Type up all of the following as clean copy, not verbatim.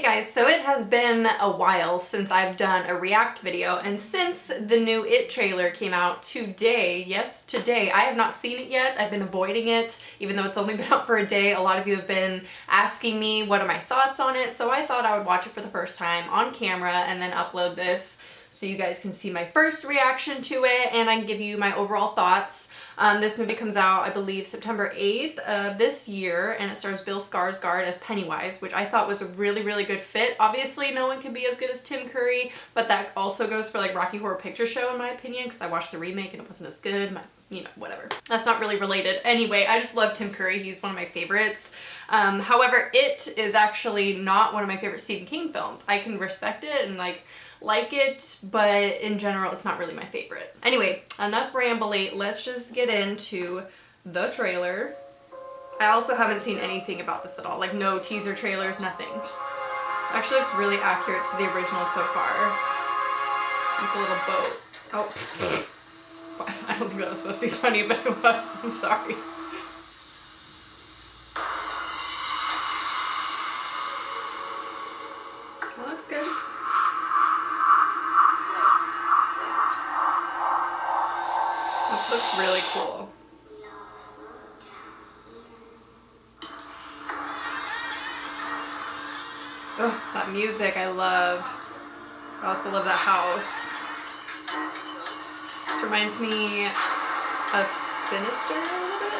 guys, so it has been a while since I've done a react video, and since the new It trailer came out today, yes, today, I have not seen it yet. I've been avoiding it, even though it's only been out for a day. A lot of you have been asking me what are my thoughts on it, so I thought I would watch it for the first time on camera and then upload this so you guys can see my first reaction to it and I can give you my overall thoughts. This movie comes out, I believe, September 8th of this year, and it stars Bill Skarsgård as Pennywise, which I thought was a really, really good fit. Obviously, no one can be as good as Tim Curry, but that also goes for like Rocky Horror Picture Show, in my opinion, because I watched the remake and it wasn't as good. You know, whatever. That's not really related. Anyway, I just love Tim Curry. He's one of my favorites. However, It is actually not one of my favorite Stephen King films. I can respect it and like it, but in general it's not really my favorite. Anyway, enough rambly, let's just get into the trailer. I also haven't seen anything about this at all, like no teaser trailers, nothing. Actually looks really accurate to the original so far. Like a little boat. Oh, I don't think that was supposed to be funny, but it was, I'm sorry. That looks good. That looks really cool. Oh, that music I love. I also love that house. This reminds me of Sinister a little bit.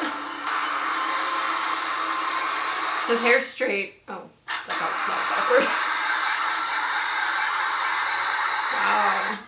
His hair's straight. Oh, that was awkward. Wow.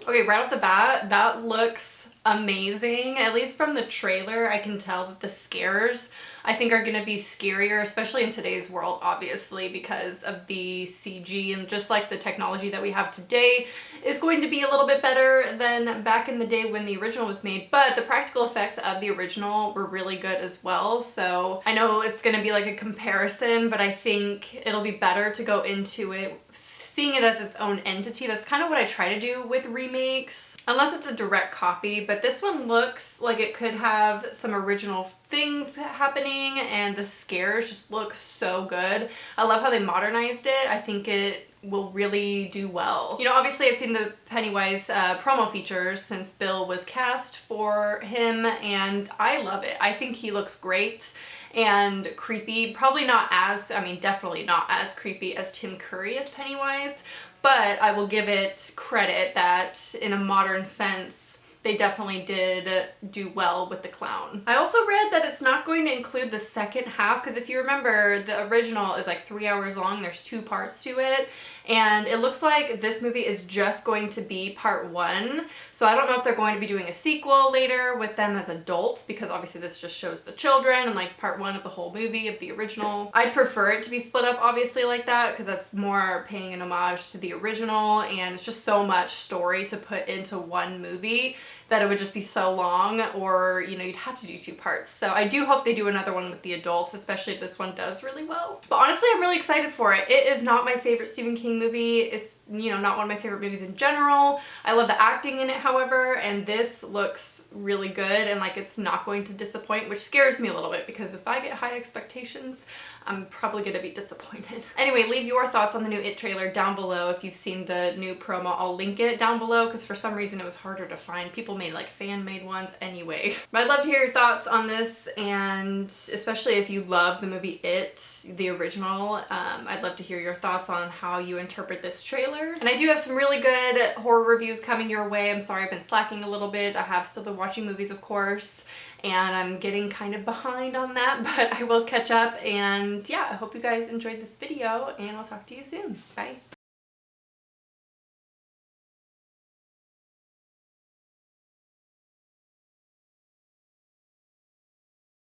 Okay, right off the bat, that looks amazing. At least from the trailer, I can tell that the scares, I think, are gonna be scarier, especially in today's world, obviously, because of the CG and just like the technology that we have today is going to be a little bit better than back in the day when the original was made, but the practical effects of the original were really good as well. So I know it's gonna be like a comparison, but I think it'll be better to go into it seeing it as its own entity. That's kind of what I try to do with remakes, unless it's a direct copy, but this one looks like it could have some original things happening and the scares just look so good. I love how they modernized it. I think it will really do well. You know, obviously I've seen the Pennywise promo features since Bill was cast for him and I love it. I think he looks great and creepy. Probably not as, I mean, definitely not as creepy as Tim Curry as Pennywise, but I will give it credit that in a modern sense, they definitely did do well with the clown. I also read that it's not going to include the second half, because if you remember, the original is like 3 hours long. There's 2 parts to it, and it looks like this movie is just going to be part 1. So I don't know if they're going to be doing a sequel later with them as adults, because obviously this just shows the children and like part 1 of the whole movie of the original. I'd prefer it to be split up obviously like that, because that's more paying an homage to the original, and it's just so much story to put into one movie that it would just be so long, or, you know, you'd have to do 2 parts. So I do hope they do another one with the adults, especially if this one does really well. But honestly, I'm really excited for it. It is not my favorite Stephen King movie. It's, you know, not one of my favorite movies in general. I love the acting in it, however, and this looks really good and like it's not going to disappoint, which scares me a little bit because if I get high expectations, I'm probably gonna be disappointed. Anyway, leave your thoughts on the new It trailer down below. If you've seen the new promo, I'll link it down below because for some reason it was harder to find. People made like fan-made ones anyway. But I'd love to hear your thoughts on this, and especially if you love the movie It, the original, I'd love to hear your thoughts on how you interpret this trailer. And I do have some really good horror reviews coming your way. I'm sorry I've been slacking a little bit. I have still been watching movies, of course, and I'm getting kind of behind on that, but I will catch up. And yeah, I hope you guys enjoyed this video and I'll talk to you soon. Bye.